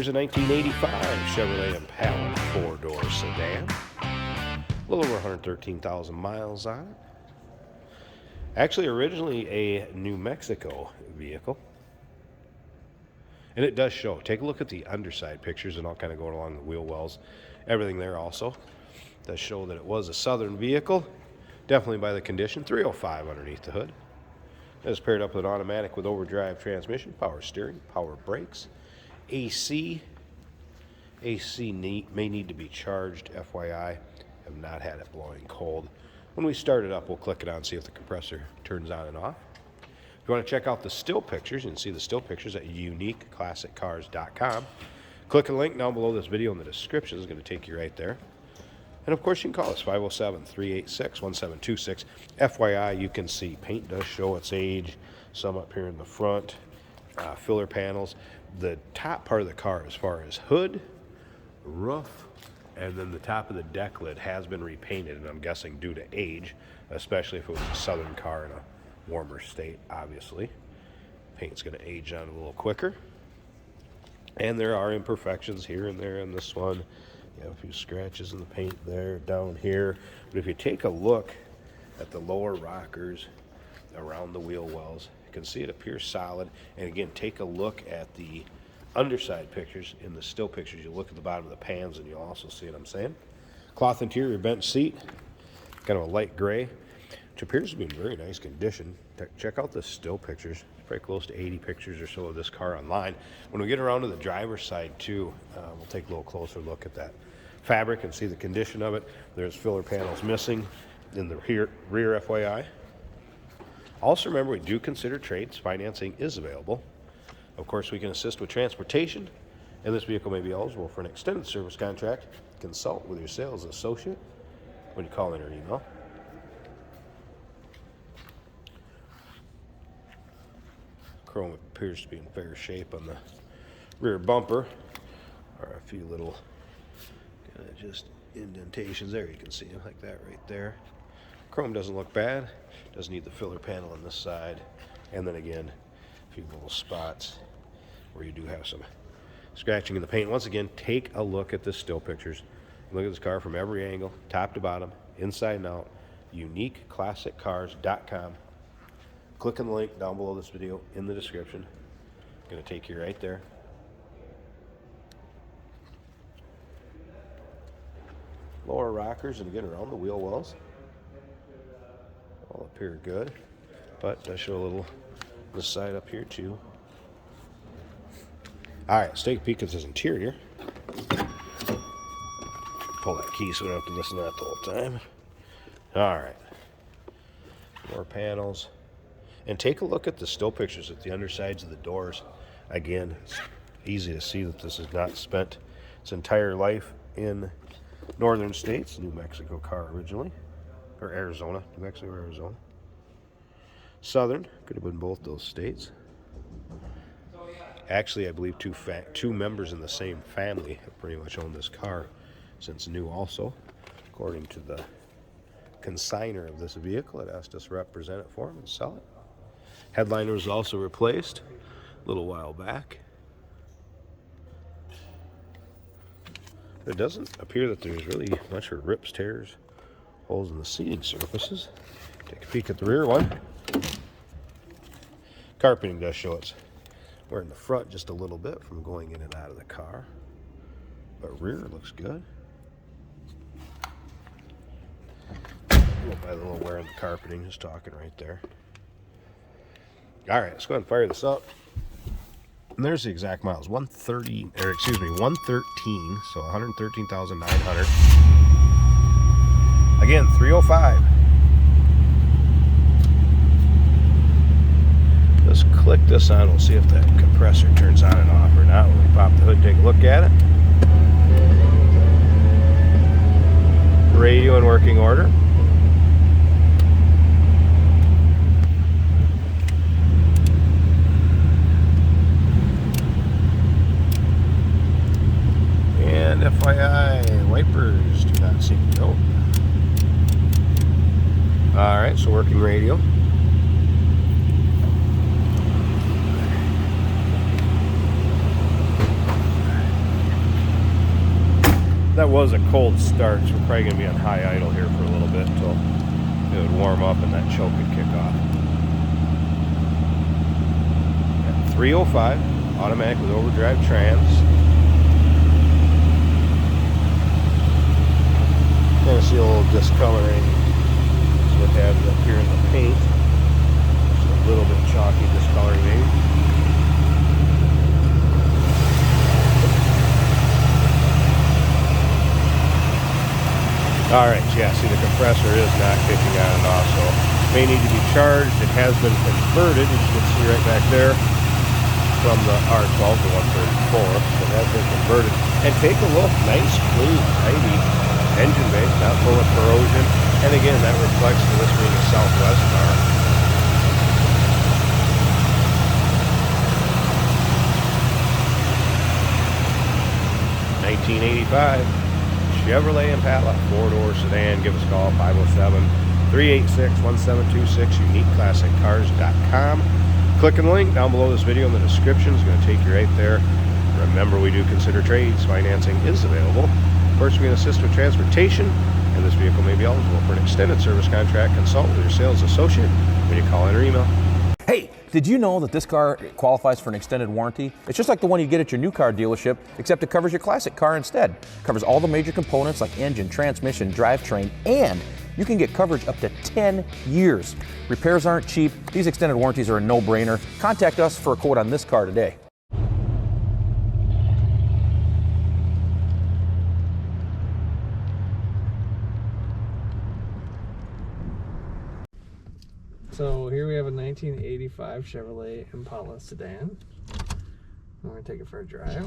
Here's a 1985 Chevrolet Impala 4-door sedan. A little over 113,000 miles on it. Actually, originally a New Mexico vehicle. And it does show. Take a look at the underside pictures, and I'll kind of go along the wheel wells. Everything there also. It does show that it was a Southern vehicle. Definitely by the condition. 305 underneath the hood. It is paired up with an automatic with overdrive transmission, power steering, power brakes, AC. AC may need to be charged, FYI. Have not had it blowing cold. When we start it up, we'll click it on and see if the compressor turns on and off. If you want to check out the still pictures, you can see the still pictures at uniqueclassiccars.com. Click the link down below this video in the description. It's going to take you right there. And of course, you can call us 507-386-1726. FYI, you can see paint does show its age. Some up here in the front. Filler panels. The top part of the car, as far as hood, roof, and then the top of the deck lid has been repainted, and I'm guessing due to age, especially if it was a Southern car in a warmer state, obviously. Paint's going to age on a little quicker. And there are imperfections here and there in this one. You have a few scratches in the paint there, down here. But if you take a look at the lower rockers around the wheel wells, you can see it appears solid. And again, take a look at the underside pictures. In the still pictures, you look at the bottom of the pans and you'll also see what I'm saying. Cloth interior bench seat, kind of a light gray, which appears to be in very nice condition. Check out the still pictures. Pretty close to 80 pictures or so of this car online. When we get around to the driver's side too, we'll take a little closer look at that fabric and see the condition of it. There's filler panels missing in the rear, FYI. Also remember, we do consider trades. Financing is available. Of course, we can assist with transportation, and this vehicle may be eligible for an extended service contract. Consult with your sales associate when you call in or email. Chrome appears to be in fair shape on the rear bumper. Or a few little kind of just indentations there. You can see them like that right there. Chrome doesn't look bad. Doesn't need the filler panel on this side. And then again, a few little spots where you do have some scratching in the paint. Once again, take a look at the still pictures. Look at this car from every angle, top to bottom, inside and out. uniqueclassiccars.com. Click on the link down below this video in the description. Going to take you right there. Lower rockers, and again around the wheel wells, all appear good, but does show a little this side up here too. All right, let's take a peek at this interior. Pull that key so we don't have to listen to that the whole time. All right, more panels. And take a look at the still pictures at the undersides of the doors. Again, it's easy to see that this has not spent its entire life in northern states. New Mexico car originally. Or Arizona. New Mexico or Arizona. Southern. Could have been both those states. Actually, I believe two members in the same family have pretty much owned this car since new also. According to the consigner of this vehicle, it asked us to represent it for him and sell it. Headliner was also replaced a little while back. It doesn't appear that there's really much of rips, tears, holes in the seating surfaces. Take a peek at the rear one. Carpeting does show it's wearing the front just a little bit from going in and out of the car. But rear looks good. By the little wear on the carpeting, just talking right there. All right, let's go ahead and fire this up. And there's the exact miles, 113, so 113,900. Again, 305. Let's click this on, we'll see if that compressor turns on and off or not. When we pop the hood, take a look at it. Radio in working order. And FYI, wipers do not seem to go. Alright, so working radio. That was a cold start, so we're probably going to be on high idle here for a little bit until it would warm up and that choke would kick off. At 305, automatic with overdrive trans. Kind of see a little discoloring. That's what happens up here in the paint. Just a little bit chalky discoloring maybe. Alright, yeah, see the compressor is not kicking on and off, so may need to be charged. It has been converted, as you can see right back there, from the R12 to 134. So it has been converted. And take a look, nice, clean, tidy engine bay, not full of corrosion. And again, that reflects to this being a Southwest car. $1985 Chevrolet Impala 4-door sedan. Give us a call, 507-386-1726, uniqueclassiccars.com. Click on the link down below this video in the description. It's going to take you right there. Remember, we do consider trades. Financing is available. Of course, we can assist with transportation, and this vehicle may be eligible for an extended service contract. Consult with your sales associate when you call in or email. Hey, did you know that this car qualifies for an extended warranty? It's just like the one you get at your new car dealership, except it covers your classic car instead. It covers all the major components like engine, transmission, drivetrain, and you can get coverage up to 10 years. Repairs aren't cheap. These extended warranties are a no-brainer. Contact us for a quote on this car today. So here we have a 1985 Chevrolet Impala sedan. We're going to take it for a drive.